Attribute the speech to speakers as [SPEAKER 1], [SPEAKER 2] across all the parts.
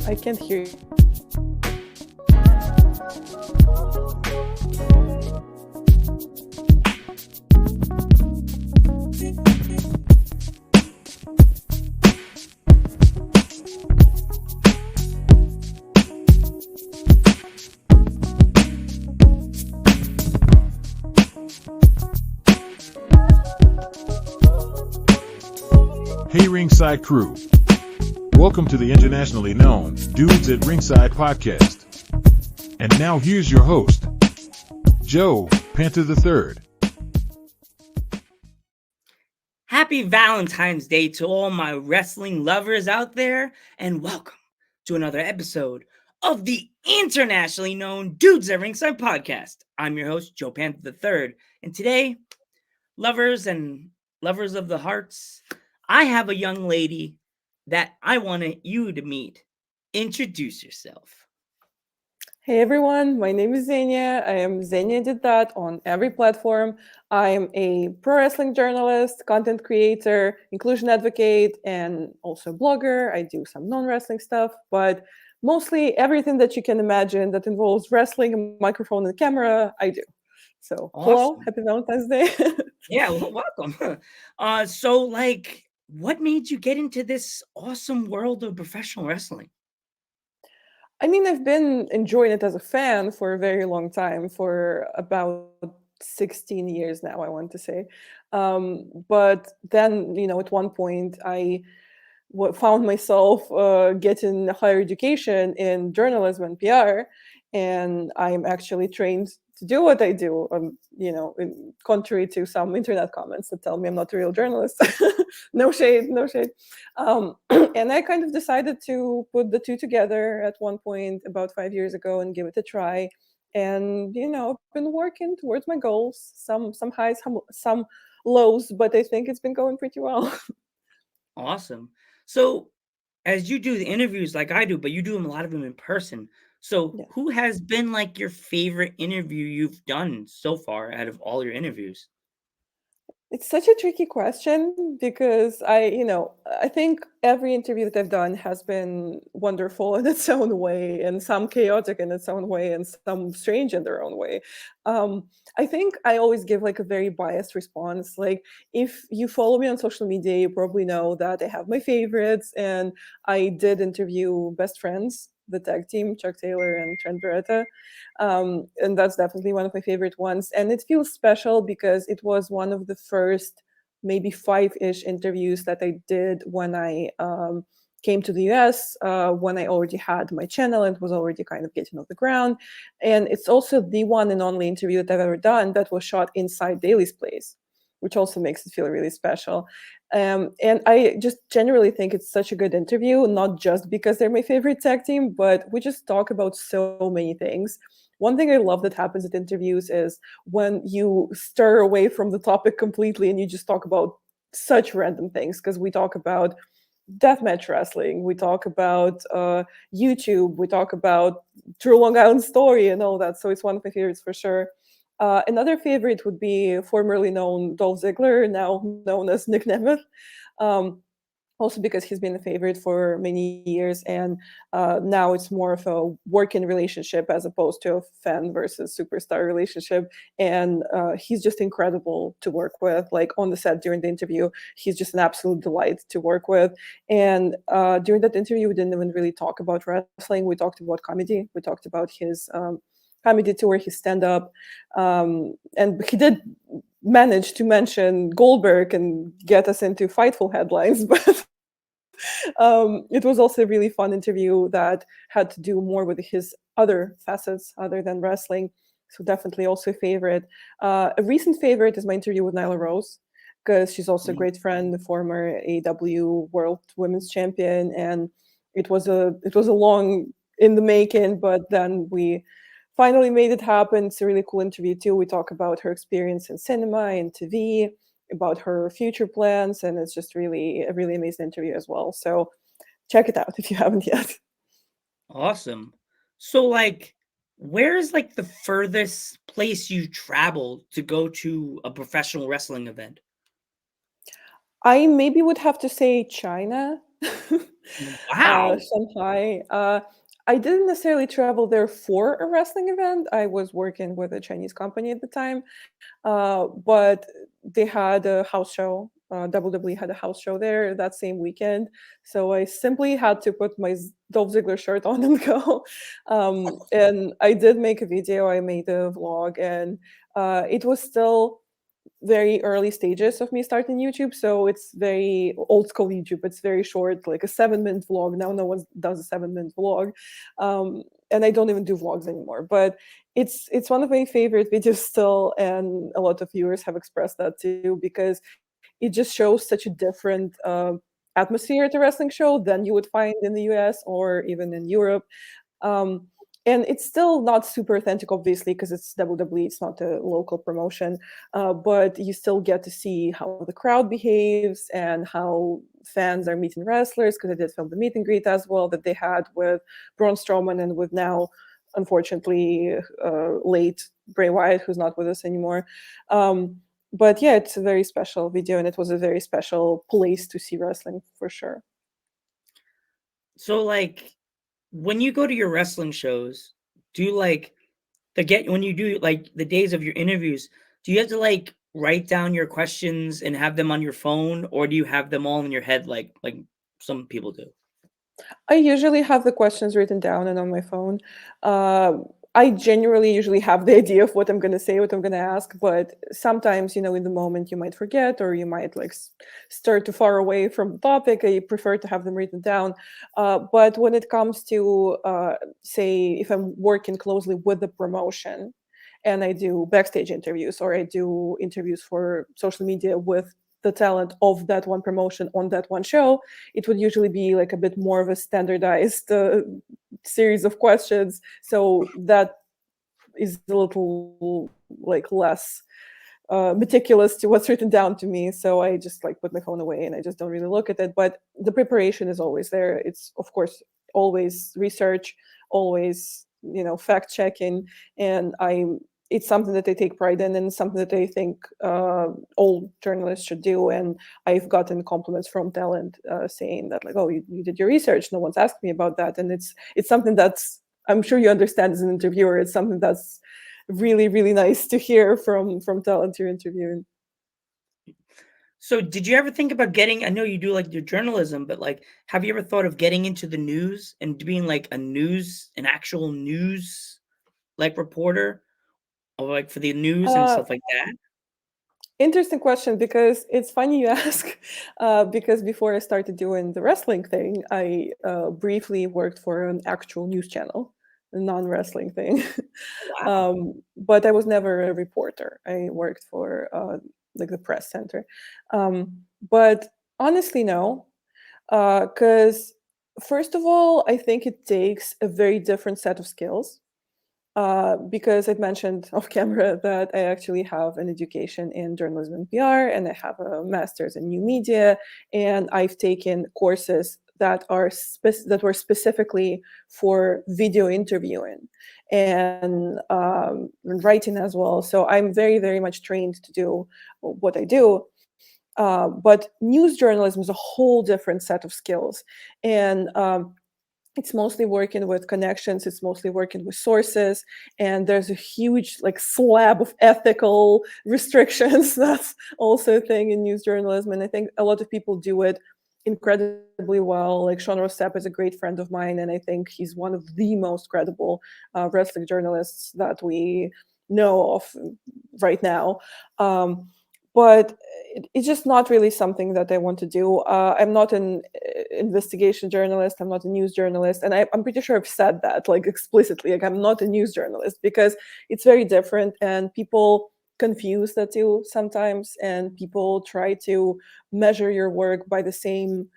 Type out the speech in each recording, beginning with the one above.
[SPEAKER 1] I can't hear you.
[SPEAKER 2] Hey Ringside crew, welcome to the internationally known Dudes at Ringside podcast. And now here's your host, Joe, Panther the Third.
[SPEAKER 3] Happy Valentine's Day to all my wrestling lovers out there, and welcome to another episode of the internationally known Dudes at Ringside podcast. I'm your host, Joe Panther the Third, and today, lovers and lovers of the hearts, I have a young lady that I want you to meet. Introduce yourself.
[SPEAKER 1] Hey everyone, my name is Xenia. I am Xenia Did That on every platform. I am a pro wrestling journalist, content creator, inclusion advocate, and also blogger. I do some non-wrestling stuff, but mostly everything that you can imagine that involves wrestling, a microphone, and camera, I do. So, hello,
[SPEAKER 3] Awesome.
[SPEAKER 1] happy Valentine's Day.
[SPEAKER 3] Yeah, welcome. What made you get into this awesome world of professional wrestling?
[SPEAKER 1] I mean, I've been enjoying it as a fan for a very long time, for about 16 years now, I want to say. But then, at one point, I found myself getting higher education in journalism and PR, and I'm actually trained to do what I do. Contrary to some internet comments that tell me I'm not a real journalist. No shade, no shade. And I kind of decided to put the two together at one point about 5 years ago and give it a try. And I've been working towards my goals. Some highs, some lows, but I think it's been going pretty well.
[SPEAKER 3] Awesome. So, as you do the interviews like I do, but you do them a lot of them in person. So,
[SPEAKER 1] Yeah.
[SPEAKER 3] who has been like your favorite interview you've done so far out of all your interviews?
[SPEAKER 1] It's such a tricky question because I think every interview that I've done has been wonderful in its own way, and some chaotic in its own way, and some strange in their own way. I think I always give like a very biased response. Like, if you follow me on social media, you probably know that I have my favorites, and I did interview Best Friends, the tag team, Chuck Taylor and Trent Beretta. And that's definitely one of my favorite ones. And it feels special because it was one of the first, maybe five-ish interviews that I did when I came to the US, when I already had my channel and was already kind of getting off the ground. And it's also the one and only interview that I've ever done that was shot inside Daly's place, which also makes it feel really special. And I just generally think it's such a good interview, not just because they're my favorite tag team, but we just talk about so many things. One thing I love that happens at interviews is when you stir away from the topic completely and you just talk about such random things, because we talk about deathmatch wrestling, we talk about YouTube, we talk about True Long Island Story and all that. So it's one of my favorites for sure. Another favorite would be formerly known Dolph Ziggler, now known as Nick Nemeth. Um, Also because he's been a favorite for many years, and now it's more of a working relationship as opposed to a fan versus superstar relationship. And he's just incredible to work with. Like, on the set during the interview, he's just an absolute delight to work with. And during that interview, we didn't even really talk about wrestling. We talked about comedy. We talked about his comedy tour, his stand-up, and he did manage to mention Goldberg and get us into Fightful headlines, but it was also a really fun interview that had to do more with his other facets other than wrestling. So definitely also a favorite. A recent favorite is my interview with Nyla Rose, because she's also a
[SPEAKER 3] Mm.
[SPEAKER 1] great friend, the former AEW World Women's Champion, and it was a long in the making, but then we finally made it happen. It's a really cool interview too. We talk about her experience in cinema and TV, about her future plans, and it's just really a really amazing interview as well. So check it out if you haven't yet.
[SPEAKER 3] Awesome. So, where is like the furthest place you traveled to go to a professional wrestling event?
[SPEAKER 1] I maybe would have to say China.
[SPEAKER 3] Wow.
[SPEAKER 1] Shanghai. I didn't necessarily travel there for a wrestling event. I was working with a Chinese company at the time, but they had a house show. WWE had a house show there that same weekend, so I simply had to put my Dolph Ziggler shirt on and go. And I did make a video. I made a vlog, and it was still very early stages of me starting YouTube, so it's very old school YouTube. It's very short, like a 7-minute vlog. Now no one does a 7-minute vlog, and I don't even do vlogs anymore. But it's one of my favorite videos still, and a lot of viewers have expressed that too, because it just shows such a different atmosphere at a wrestling show than you would find in the US or even in Europe. Um, and it's still not super authentic, obviously, because it's WWE, it's not a local promotion. But you still get to see how the crowd behaves and how fans are meeting wrestlers, because I did film the meet and greet as well that they had with Braun Strowman and with now, unfortunately, late Bray Wyatt, who's not with us anymore. But yeah, it's a very special video, and it was a very special place to see wrestling for sure.
[SPEAKER 3] So like when you go to your wrestling shows, do you like when you do like the days of your interviews, do you have to like write down your questions and have them on your phone, or do you have them all in your head like some people do?
[SPEAKER 1] I usually have the questions written down and on my phone. Uh, I genuinely usually have the idea of what I'm going to say, what I'm going to ask, but sometimes, in the moment you might forget, or you might like start too far away from the topic. I prefer to have them written down. But when it comes to, say, if I'm working closely with the promotion and I do backstage interviews, or I do interviews for social media with the talent of that one promotion on that one show, it would usually be like a bit more of a standardized series of questions. So that is a little like less meticulous to what's written down to me. So I just like put my phone away and I just don't really look at it. But the preparation is always there. It's of course always research, always fact checking, and it's something that I take pride in, and something that I think all journalists should do. And I've gotten compliments from talent saying that, like, "Oh, you did your research. No one's asked me about that." And it's something that's, I'm sure you understand as an interviewer. It's something that's really, really nice to hear from talent you're interviewing.
[SPEAKER 3] So did you ever think about getting, I know you do like your journalism, but like have you ever thought of getting into the news and being like an actual news like reporter, or like for the news and
[SPEAKER 1] Uh,
[SPEAKER 3] stuff like that?
[SPEAKER 1] Interesting question, because it's funny you ask. Because before I started doing the wrestling thing, I briefly worked for an actual news channel, a non-wrestling thing.
[SPEAKER 3] Wow.
[SPEAKER 1] But I was never a reporter. I worked for like the press center. But honestly, no, because first of all, I think it takes a very different set of skills, because I've mentioned off camera that I actually have an education in journalism and PR, and I have a master's in new media, and I've taken courses that that were specifically for video interviewing and writing as well. So I'm very, very much trained to do what I do. But news journalism is a whole different set of skills, and it's mostly working with connections, it's mostly working with sources, and there's a huge like slab of ethical restrictions. That's also a thing in news journalism, and I think a lot of people do it incredibly well. Like Sean Rossap is a great friend of mine, and I think he's one of the most credible wrestling journalists that we know of right now. But it's just not really something that I want to do. I'm not an investigation journalist. I'm not a news journalist, and I'm pretty sure I've said that like explicitly. Like I'm not a news journalist, because it's very different, and people confuse the two sometimes, and people try to measure your work by the same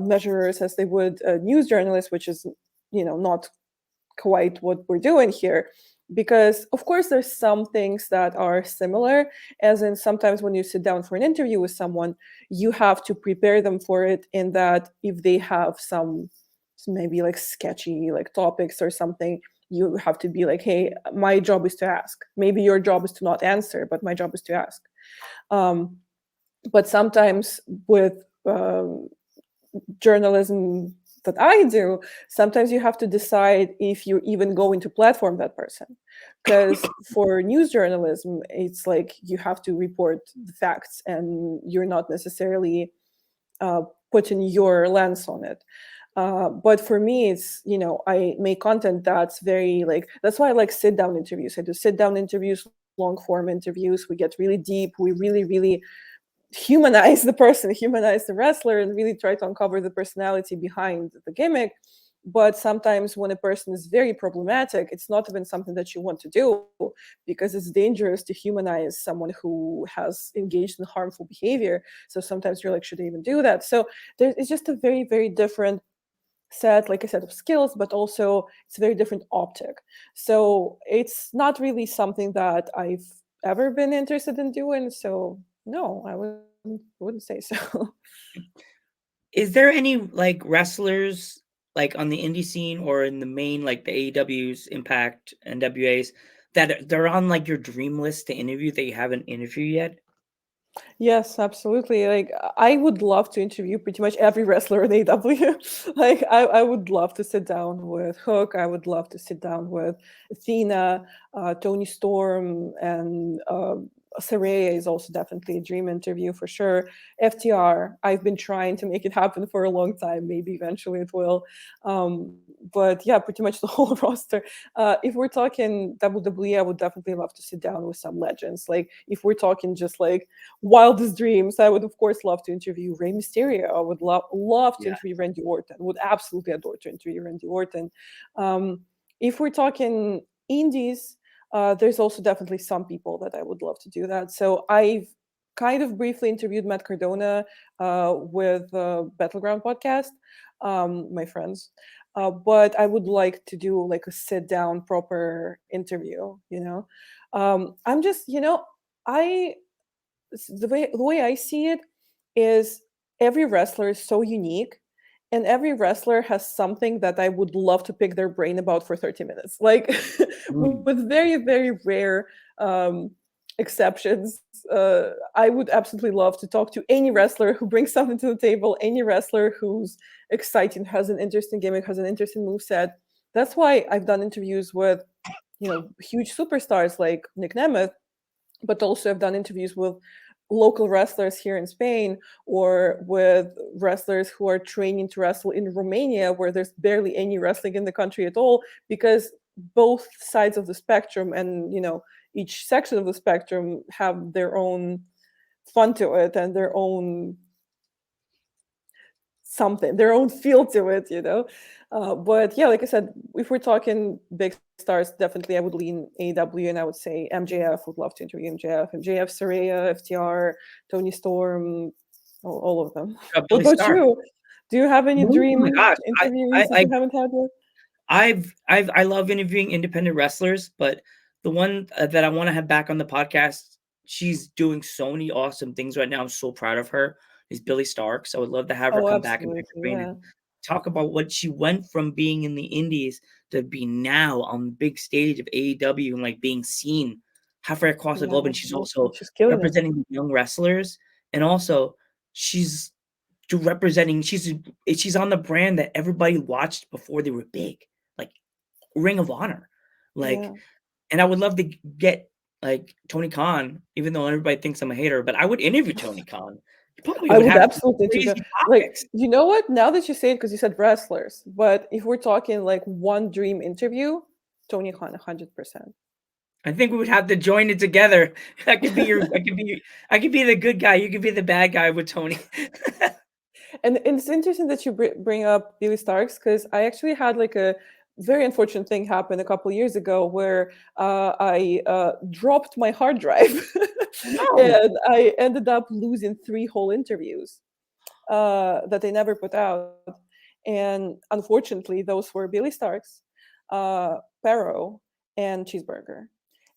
[SPEAKER 1] measurers as they would a news journalist, which is not quite what we're doing here. Because of course there's some things that are similar, as in sometimes when you sit down for an interview with someone, you have to prepare them for it, in that if they have some maybe like sketchy like topics or something, you have to be like, hey, my job is to ask. Maybe your job is to not answer, but my job is to ask. But sometimes with journalism that I do, sometimes you have to decide if you're even going to platform that person. Because for news journalism, it's like you have to report the facts and you're not necessarily uh, putting your lens on it. But for me, it's, I make content that's very like, that's why I like sit down interviews. I do sit down interviews, long form interviews. We get really deep. We really, really humanize the person, humanize the wrestler, and really try to uncover the personality behind the gimmick. But sometimes when a person is very problematic, it's not even something that you want to do, because it's dangerous to humanize someone who has engaged in harmful behavior. So sometimes you're like, should I even do that? So it's just a very, very different set, like I said, of skills, but also it's a very different optic. So it's not really something that I've ever been interested in doing. So no, I wouldn't say so.
[SPEAKER 3] Is there any like wrestlers like on the indie scene or in the main like the AEW's, Impact, NWA's that they're on like your dream list to interview that you haven't interviewed yet?
[SPEAKER 1] Yes, absolutely. Like I would love to interview pretty much every wrestler in AW. Like I would love to sit down with Hook. I would love to sit down with Athena, Tony Storm, and Saraya is also definitely a dream interview for sure. FTR, I've been trying to make it happen for a long time. Maybe eventually it will. But yeah, pretty much the whole roster. If we're talking WWE, I would definitely love to sit down with some legends. Like if we're talking just like wildest dreams, I would of course love to interview Rey Mysterio. I would love to
[SPEAKER 3] Yeah.
[SPEAKER 1] interview Randy Orton. Would absolutely adore to interview Randy Orton. If we're talking indies, there's also definitely some people that I would love to do that. So I've kind of briefly interviewed Matt Cardona with Battleground podcast, my friends. But I would like to do like a sit down proper interview, I'm just, I the way I see it is every wrestler is so unique, and every wrestler has something that I would love to pick their brain about for 30 minutes. Like
[SPEAKER 3] Mm.
[SPEAKER 1] with very, very rare um, exceptions, I would absolutely love to talk to any wrestler who brings something to the table, any wrestler who's exciting, has an interesting gimmick, has an interesting moveset. That's why I've done interviews with, huge superstars like Nick Nemeth, but also I've done interviews with local wrestlers here in Spain, or with wrestlers who are training to wrestle in Romania, where there's barely any wrestling in the country at all, because both sides of the spectrum and each section of the spectrum have their own fun to it and their own something, their own feel to it, But yeah, like I said, if we're talking big stars, definitely I would lean AW, and I would say MJF. Would love to interview MJF, Saraya, FTR, Tony Storm, all of them. What
[SPEAKER 3] Billy
[SPEAKER 1] about
[SPEAKER 3] Starr.
[SPEAKER 1] you? Do you have any
[SPEAKER 3] Oh my
[SPEAKER 1] dream
[SPEAKER 3] gosh.
[SPEAKER 1] interviewees that you haven't had yet?
[SPEAKER 3] I love interviewing independent wrestlers, but the one that I want to have back on the podcast, she's doing so many awesome things right now. I'm so proud of her. Is Billy Starks. I would love to have her
[SPEAKER 1] Oh,
[SPEAKER 3] come back and pick her
[SPEAKER 1] absolutely,
[SPEAKER 3] brain
[SPEAKER 1] yeah,
[SPEAKER 3] and talk about what she went from being in the indies to be now on the big stage of AEW and like being seen halfway across the
[SPEAKER 1] yeah,
[SPEAKER 3] globe. And she's
[SPEAKER 1] absolutely.
[SPEAKER 3] also
[SPEAKER 1] She's killing it.
[SPEAKER 3] representing the young wrestlers, and also she's representing. She's on the brand that everybody watched before they were big, like Ring of Honor. Like,
[SPEAKER 1] Yeah,
[SPEAKER 3] and I would love to get like Tony Khan, even though everybody thinks I'm a hater, but I would interview Tony Khan. He probably
[SPEAKER 1] I
[SPEAKER 3] would
[SPEAKER 1] would
[SPEAKER 3] have
[SPEAKER 1] absolutely interview.
[SPEAKER 3] crazy
[SPEAKER 1] Like,
[SPEAKER 3] topics.
[SPEAKER 1] you know what? Now that you say it, because you said wrestlers, but if we're talking like one dream interview, Tony Khan, 100%.
[SPEAKER 3] I think we would have to join it together. I could be the good guy. You could be the bad guy with Tony.
[SPEAKER 1] And it's interesting that you bring up Billy Starks, because I actually had like a very unfortunate thing happen a couple years ago where I dropped my hard drive
[SPEAKER 3] No.
[SPEAKER 1] and I ended up losing 3 whole interviews that they never put out. And unfortunately, those were Billy Starks, Perro, and Cheeseburger.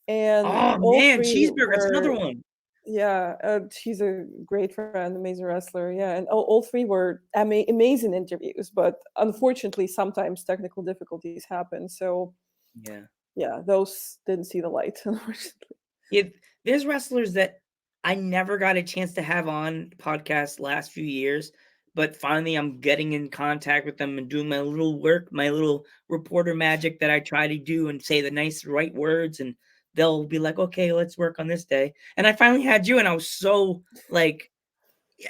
[SPEAKER 1] And
[SPEAKER 3] Oh
[SPEAKER 1] all
[SPEAKER 3] man,
[SPEAKER 1] 3
[SPEAKER 3] cheeseburger. That's another
[SPEAKER 1] were,
[SPEAKER 3] one.
[SPEAKER 1] yeah, she's a great friend, amazing wrestler. Yeah, and all 3 were amazing interviews, but unfortunately, sometimes technical difficulties happen. So
[SPEAKER 3] Yeah.
[SPEAKER 1] yeah, those didn't see the light, unfortunately.
[SPEAKER 3] If there's wrestlers that I never got a chance to have on podcasts last few years but finally I'm getting in contact with them and doing my little work, my little reporter magic that I try to do and say the nice right words, and they'll be like, okay, let's work on this day. And I finally had you, and I was so like,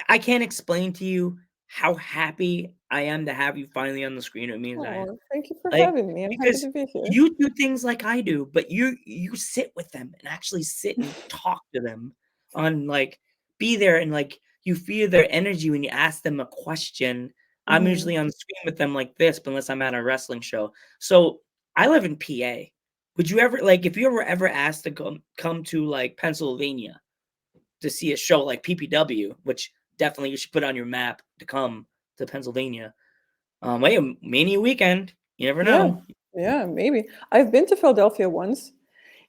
[SPEAKER 3] I can't explain to you how happy I am to have you finally on the screen with me as I am.
[SPEAKER 1] Oh, thank you for
[SPEAKER 3] Like,
[SPEAKER 1] having me. I'm happy
[SPEAKER 3] because
[SPEAKER 1] to be here.
[SPEAKER 3] you do things like I do, but you sit with them and actually sit and talk to them on, like, be there, and, like, you feel their energy when you ask them a question. I'm
[SPEAKER 1] Mhm.
[SPEAKER 3] usually on the screen with them like this, but unless I'm at a wrestling show. So, I live in PA. Would you ever like, if you were ever asked to come to, like, Pennsylvania to see a show like PPW, which definitely you should put on your map to come to Pennsylvania. Hey, Mania weekend. You never
[SPEAKER 1] Yeah,
[SPEAKER 3] know.
[SPEAKER 1] yeah, maybe. I've been to Philadelphia once,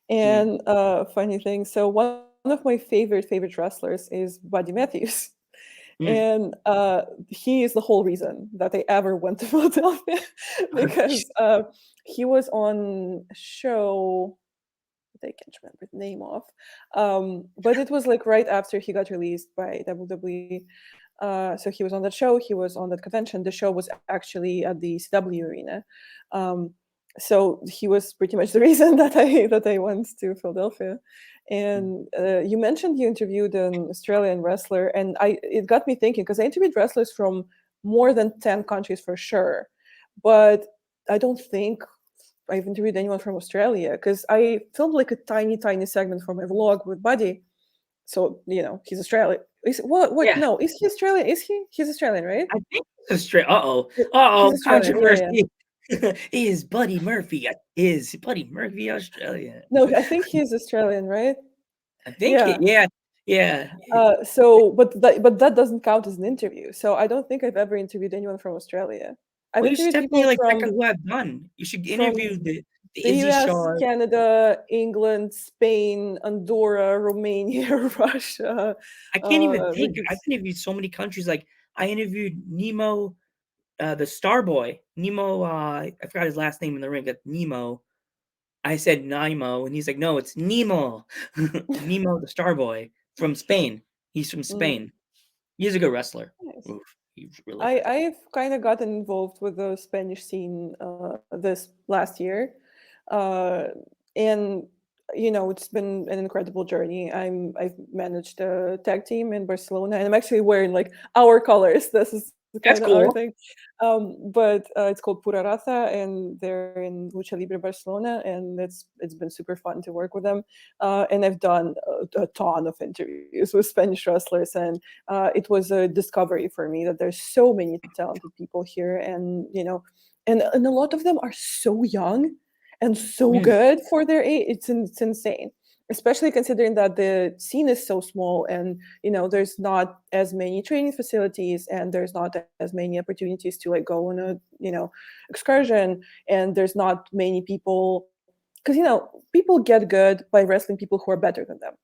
[SPEAKER 3] Mm,
[SPEAKER 1] and funny thing. So one of my favorite wrestlers is Buddy Matthews,
[SPEAKER 3] mm.
[SPEAKER 1] and he is the whole reason that I ever went to Philadelphia
[SPEAKER 3] Oh,
[SPEAKER 1] because he was on a show that I can't remember the name of, but it was like right after he got released by WWE. So he was on that show. He was on that convention. The show was actually at the CW arena. Um, so he was pretty much the reason that I went to Philadelphia.
[SPEAKER 3] mm.
[SPEAKER 1] And you mentioned you interviewed an Australian wrestler, and I it got me thinking because I interviewed wrestlers from more than 10 countries for sure, but I don't think I've interviewed anyone from Australia because I filmed like a tiny segment for my vlog with Buddy. So he's Australian. Is what? What?
[SPEAKER 3] Yeah,
[SPEAKER 1] No, is he Australian? Is he? He's Australian, right?
[SPEAKER 3] I think it's a straight. Uh-oh.
[SPEAKER 1] He's
[SPEAKER 3] Uh-oh,
[SPEAKER 1] Australian. Yeah, yeah.
[SPEAKER 3] controversy. Is Buddy Murphy Australian?
[SPEAKER 1] No, I think he's Australian, right?
[SPEAKER 3] I think
[SPEAKER 1] Yeah.
[SPEAKER 3] it, yeah, yeah.
[SPEAKER 1] So, but that doesn't count as an interview. So I don't think I've ever interviewed anyone from Australia. I've
[SPEAKER 3] Well, you should
[SPEAKER 1] interviewed
[SPEAKER 3] definitely
[SPEAKER 1] people
[SPEAKER 3] like check out who I've done. You should
[SPEAKER 1] from
[SPEAKER 3] interview the
[SPEAKER 1] the
[SPEAKER 3] Izzy
[SPEAKER 1] US,
[SPEAKER 3] Shaw.
[SPEAKER 1] Canada, England, Spain, Andorra, Romania, Russia.
[SPEAKER 3] I can't even think. I've
[SPEAKER 1] Greece.
[SPEAKER 3] interviewed so many countries. Like I interviewed Nemo, the Star Boy. Nemo, I forgot his last name in the ring. That's Nemo. I said Nemo, and he's like, "No, it's Nemo." Nemo, the Star Boy from Spain. He's from
[SPEAKER 1] Mm,
[SPEAKER 3] Spain. He's a good wrestler.
[SPEAKER 1] nice.
[SPEAKER 3] Oof, he's really good.
[SPEAKER 1] I've kind of gotten involved with the Spanish scene this last year, uh, and it's been an incredible journey. I've managed a tag team in Barcelona, and I'm actually wearing like our colors. This is
[SPEAKER 3] That's
[SPEAKER 1] kind of our
[SPEAKER 3] cool.
[SPEAKER 1] thing, but it's called Pura Raza, and they're in Lucha Libre Barcelona, and it's been super fun to work with them. And I've done a ton of interviews with Spanish wrestlers, and it was a discovery for me that there's so many talented people here, and and a lot of them are so young and so
[SPEAKER 3] Mm,
[SPEAKER 1] good for their age. It's insane, especially considering that the scene is so small, and there's not as many training facilities, and there's not as many opportunities to like go on a excursion, and there's not many people because people get good by wrestling people who are better than them.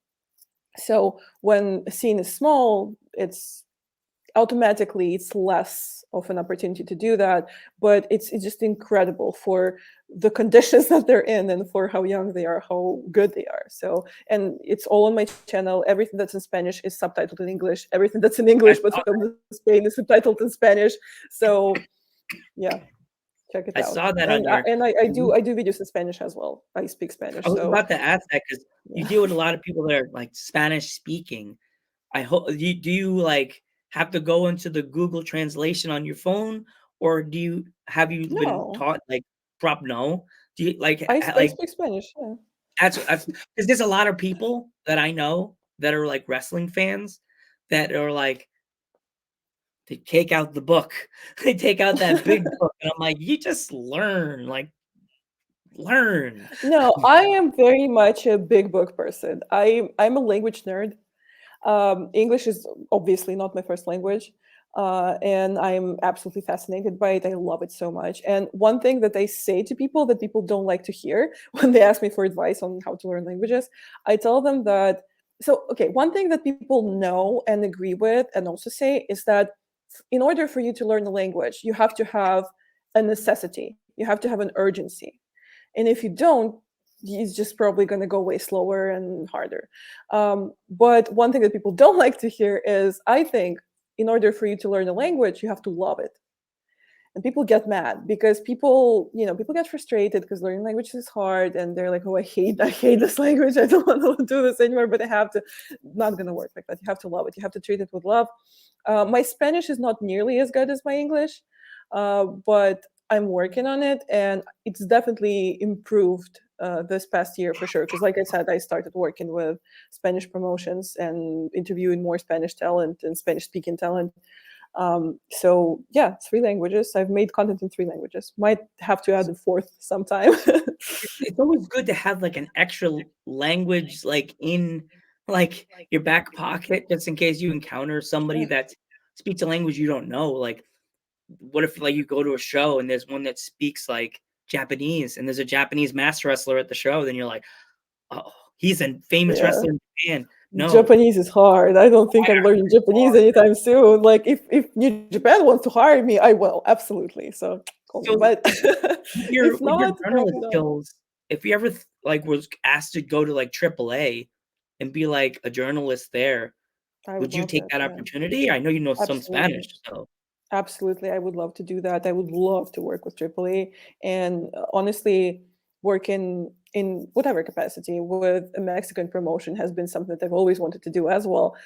[SPEAKER 1] So when a scene is small, it's automatically it's less of an opportunity to do that, but it's just incredible for the conditions that they're in and for how young they are, how good they are. So, and it's all on my channel. Everything that's in Spanish is subtitled in English. Everything that's in
[SPEAKER 3] I
[SPEAKER 1] English but
[SPEAKER 3] saw
[SPEAKER 1] filmed in Spain is subtitled in Spanish. So yeah, check it
[SPEAKER 3] I
[SPEAKER 1] out.
[SPEAKER 3] saw that on
[SPEAKER 1] And
[SPEAKER 3] your.
[SPEAKER 1] I do videos in Spanish as well. I speak
[SPEAKER 3] I
[SPEAKER 1] Spanish,
[SPEAKER 3] was
[SPEAKER 1] so
[SPEAKER 3] about to ask that because you
[SPEAKER 1] yeah.
[SPEAKER 3] deal with a lot of people that are like Spanish speaking. I hope do you like have to go into the Google translation on your phone, or have you been
[SPEAKER 1] No,
[SPEAKER 3] taught like prop no? Do you like
[SPEAKER 1] I
[SPEAKER 3] like
[SPEAKER 1] speak Spanish. Yeah.
[SPEAKER 3] that's because there's a lot of people that I know that are like wrestling fans that are like they take out the book, they take out that big book, and I'm like, you just learn, like learn.
[SPEAKER 1] No, I am very much a big book person. I'm a language nerd. English is obviously not my first language, and I'm absolutely fascinated by it. I love it so much. And one thing that I say to people that people don't like to hear when they ask me for advice on how to learn languages, I tell them that. So, okay, one thing that people know and agree with, and also say, is that in order for you to learn the language, you have to have a necessity. You have to have an urgency, and if you don't, it's just probably going to go way slower and harder. But one thing that people don't like to hear is, I think, in order for you to learn a language, you have to love it. And people get mad because people get frustrated because learning language is hard, and they're like, oh, I hate this language, I don't want to do this anymore, but I have to. Not going to work like that. You have to love it, you have to treat it with love. My Spanish is not nearly as good as my English, but I'm working on it, and it's definitely improved this past year for sure, because like I said, I started working with Spanish promotions and interviewing more Spanish talent and Spanish speaking talent. So yeah, 3 languages. I've made content in 3 languages. Might have to add a fourth sometime.
[SPEAKER 3] It's always good to have like an extra language like in like your back pocket just in case you encounter somebody that speaks a language you don't know. Like what if like you go to a show and there's one that speaks like Japanese and there's a Japanese master wrestler at the show, then you're like, oh, he's a famous
[SPEAKER 1] Yeah.
[SPEAKER 3] wrestler in Japan. No.
[SPEAKER 1] Japanese is hard. I don't think I'm learning Japanese anytime soon. Like if New Japan wants to hire me, I will absolutely. So call me.
[SPEAKER 3] So
[SPEAKER 1] But
[SPEAKER 3] with
[SPEAKER 1] if
[SPEAKER 3] your
[SPEAKER 1] not,
[SPEAKER 3] journalist
[SPEAKER 1] no.
[SPEAKER 3] skills, if you ever like was asked to go to like AAA and be like a journalist there,
[SPEAKER 1] I
[SPEAKER 3] would
[SPEAKER 1] would
[SPEAKER 3] you
[SPEAKER 1] love
[SPEAKER 3] take
[SPEAKER 1] that.
[SPEAKER 3] that
[SPEAKER 1] Yeah,
[SPEAKER 3] opportunity? I know you know some
[SPEAKER 1] absolutely.
[SPEAKER 3] Spanish, so
[SPEAKER 1] Absolutely, I would love to do that. I would love to work with AAA, and honestly, working in whatever capacity with a Mexican promotion has been something that I've always wanted to do as well.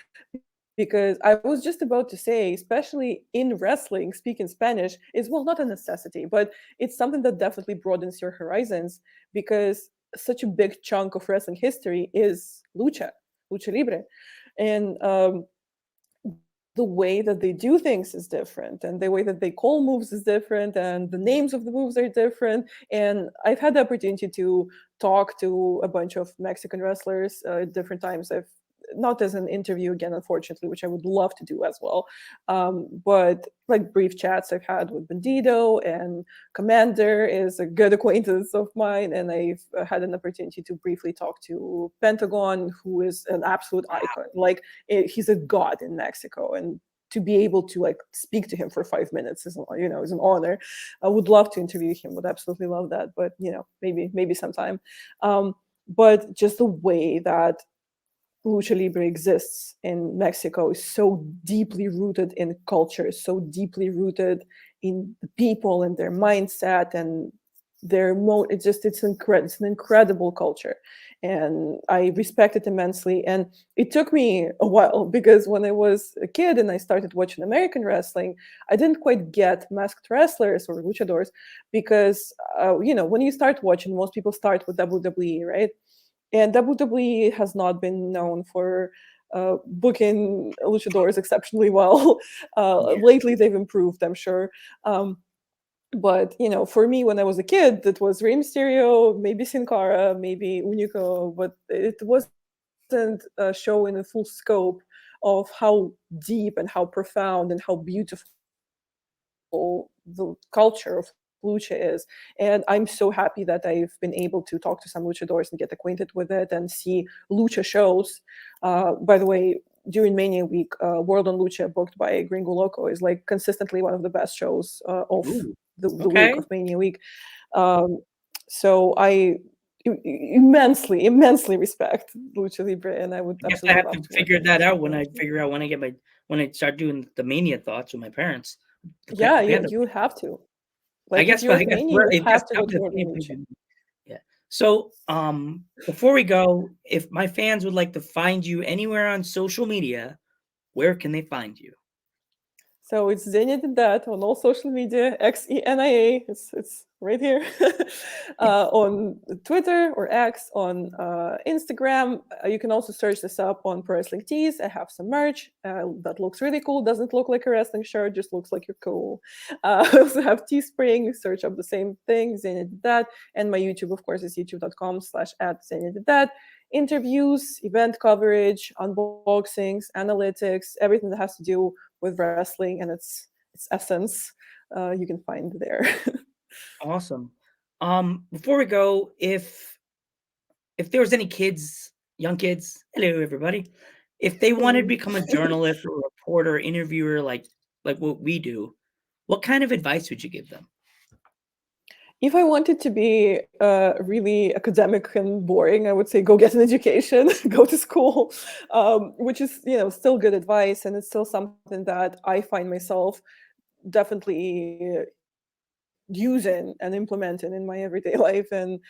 [SPEAKER 1] Because I was just about to say, especially in wrestling, speaking Spanish is, well, not a necessity, but it's something that definitely broadens your horizons, because such a big chunk of wrestling history is lucha libre, and the way that they do things is different, and the way that they call moves is different, and the names of the moves are different. And I've had the opportunity to talk to a bunch of Mexican wrestlers at different times. I've not as an interview again, unfortunately, which I would love to do as well, but like brief chats I've had with Bandito, and Commander is a good acquaintance of mine, and I've had an opportunity to briefly talk to Pentagon, who is an absolute icon. Like he's a god in Mexico, and to be able to like speak to him for 5 minutes is is an honor. I would love to interview him, would absolutely love that, but maybe sometime. But just the way that lucha libre exists in Mexico is so deeply rooted in culture, so deeply rooted in the people and their mindset and it's an incredible culture, and I respect it immensely. And it took me a while, because when I was a kid and I started watching American wrestling, I didn't quite get masked wrestlers or luchadors, because when you start watching, most people start with WWE, right? And WWE has not been known for booking luchadors exceptionally well.
[SPEAKER 3] yeah.
[SPEAKER 1] Lately, they've improved, I'm sure. But for me, when I was a kid, it was Rey Mysterio, maybe Sin Cara, maybe Unico, but it wasn't showing the full scope of how deep and how profound and how beautiful the culture of lucha is. And I'm so happy that I've been able to talk to some luchadors and get acquainted with it and see lucha shows. By the way, during Mania Week, World on Lucha, booked by Gringo Loco, is like consistently one of the best shows of
[SPEAKER 3] Ooh,
[SPEAKER 1] the week
[SPEAKER 3] okay.
[SPEAKER 1] of Mania Week. So I immensely respect Lucha Libre, and I would
[SPEAKER 3] I guess I
[SPEAKER 1] absolutely
[SPEAKER 3] have
[SPEAKER 1] love
[SPEAKER 3] to
[SPEAKER 1] to work
[SPEAKER 3] figure
[SPEAKER 1] in
[SPEAKER 3] that
[SPEAKER 1] Mexican
[SPEAKER 3] out when I
[SPEAKER 1] promotion.
[SPEAKER 3] figure out when I start doing the Mania thoughts with my parents.
[SPEAKER 1] Yeah,
[SPEAKER 3] The Panther.
[SPEAKER 1] you have to.
[SPEAKER 3] I
[SPEAKER 1] Like if
[SPEAKER 3] guess,
[SPEAKER 1] you're
[SPEAKER 3] but I
[SPEAKER 1] at
[SPEAKER 3] guess
[SPEAKER 1] Mania, you
[SPEAKER 3] I guess
[SPEAKER 1] have to
[SPEAKER 3] that
[SPEAKER 1] go
[SPEAKER 3] would
[SPEAKER 1] to
[SPEAKER 3] be the
[SPEAKER 1] World on
[SPEAKER 3] funny
[SPEAKER 1] Lucha.
[SPEAKER 3] thing. Yeah. So, before we go, if my fans would like to find you anywhere on social media, where can they find you?
[SPEAKER 1] So it's Xenia did that on all social media, XENIA. It's right here. On Twitter or X, on Instagram. You can also search this up on Pro Wrestling Tees. I have some merch that looks really cool. Doesn't look like a wrestling shirt, just looks like you're cool. I also have Teespring. Search up the same thing, Xenia did that. And my YouTube, of course, is youtube.com/@Xenia did that. Interviews, event coverage, unboxings, analytics, everything that has to do with wrestling and its essence, you can find there.
[SPEAKER 3] Awesome. Before we go, if there was any kids, young kids, hello everybody, if they wanted to become a journalist or a reporter, interviewer, like what we do, what kind of advice would you give them?
[SPEAKER 1] If I wanted to be really academic and boring, I would say go get an education, go to school, which is still good advice, and it's still something that I find myself definitely using and implementing in my everyday life, and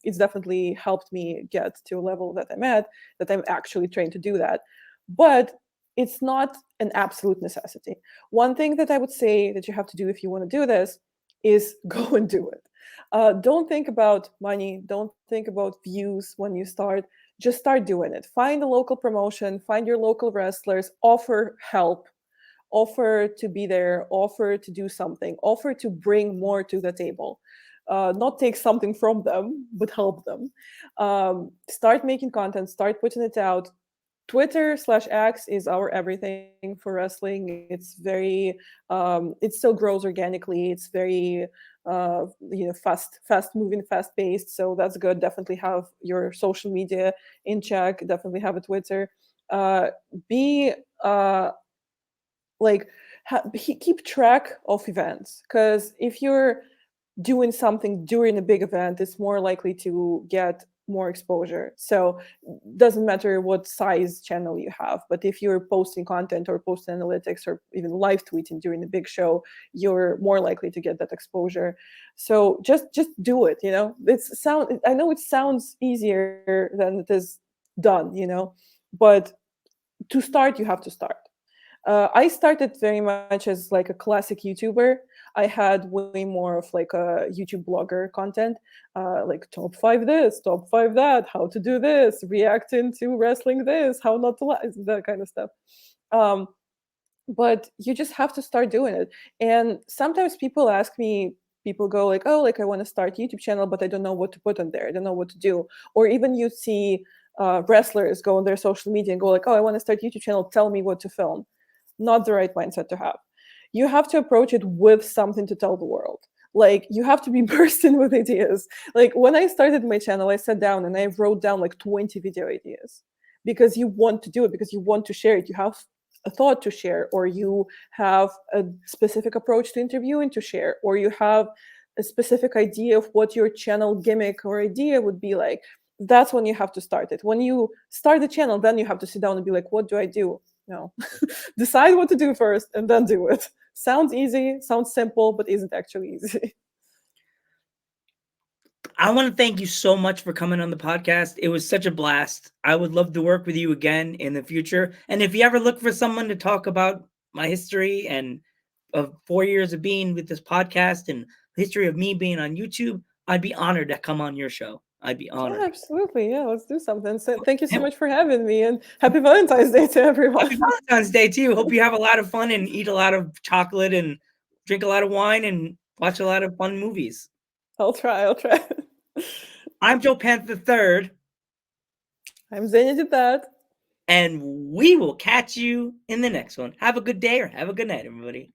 [SPEAKER 1] it's definitely helped me get to a level that I'm at, that I'm actually trained to do that. But it's not an absolute necessity. One thing that I would say that you have to do if you want to do this is go and do it. Don't think about money, don't think about views when you start. Just start doing it. Find a local promotion, find your local wrestlers, offer help, offer to be there, offer to do something, offer to bring more to the table. Not take something from them, but help them. Start making content, start putting it out. Twitter/X is our everything for wrestling. It's very, it still grows organically. It's very, fast moving, fast paced. So that's good. Definitely have your social media in check. Definitely have a Twitter. Be like keep track of events, because if you're doing something during a big event, it's more likely to get more exposure. So doesn't matter what size channel you have, but if you're posting content or post analytics or even live tweeting during a big show, you're more likely to get that exposure. So just do it. I know it sounds easier than it is done, but to start you have to start. I started very much as like a classic YouTuber. I had way more of like a YouTube blogger content, like top 5 this, top 5 that, how to do this, reacting to wrestling this, how not to that kind of stuff. Um, but you just have to start doing it. And sometimes people ask me, people go like, oh, like I want to start YouTube channel, but I don't know what to put on there. I don't know what to do. Or even you see wrestlers go on their social media and go like, oh, I want to start YouTube channel. Tell me what to film. Not the right mindset to have. You have to approach it with something to tell the world. Like you have to be bursting with ideas. Like when I started my channel, I sat down and I wrote down like 20 video ideas, because you want to do it, because you want to share it. You have a thought to share, or you have a specific approach to interviewing to share, or you have a specific idea of what your channel gimmick or idea would be like. That's when you have to start it. When you start the channel, then you have to sit down and be like, what do I do? No. Decide what to do first and then do it. Sounds easy, sounds simple, but isn't actually easy.
[SPEAKER 3] I want to thank you so much for coming on the podcast. It was such a blast. I would love to work with you again in the future. And if you ever look for someone to talk about my history and of 4 years of being with this podcast and history of me being on YouTube, I'd be honored to come on your show. I'd be honored.
[SPEAKER 1] Yeah, absolutely. Yeah, let's do something. So thank you so much for having me, and happy Valentine's Day to everyone.
[SPEAKER 3] Happy Valentine's Day too. Hope you have a lot of fun and eat a lot of chocolate and drink a lot of wine and watch a lot of fun movies.
[SPEAKER 1] I'll try.
[SPEAKER 3] I'm Joe Panther III.
[SPEAKER 1] I'm Xenia did that.
[SPEAKER 3] And we will catch you in the next one. Have a good day or have a good night, everybody.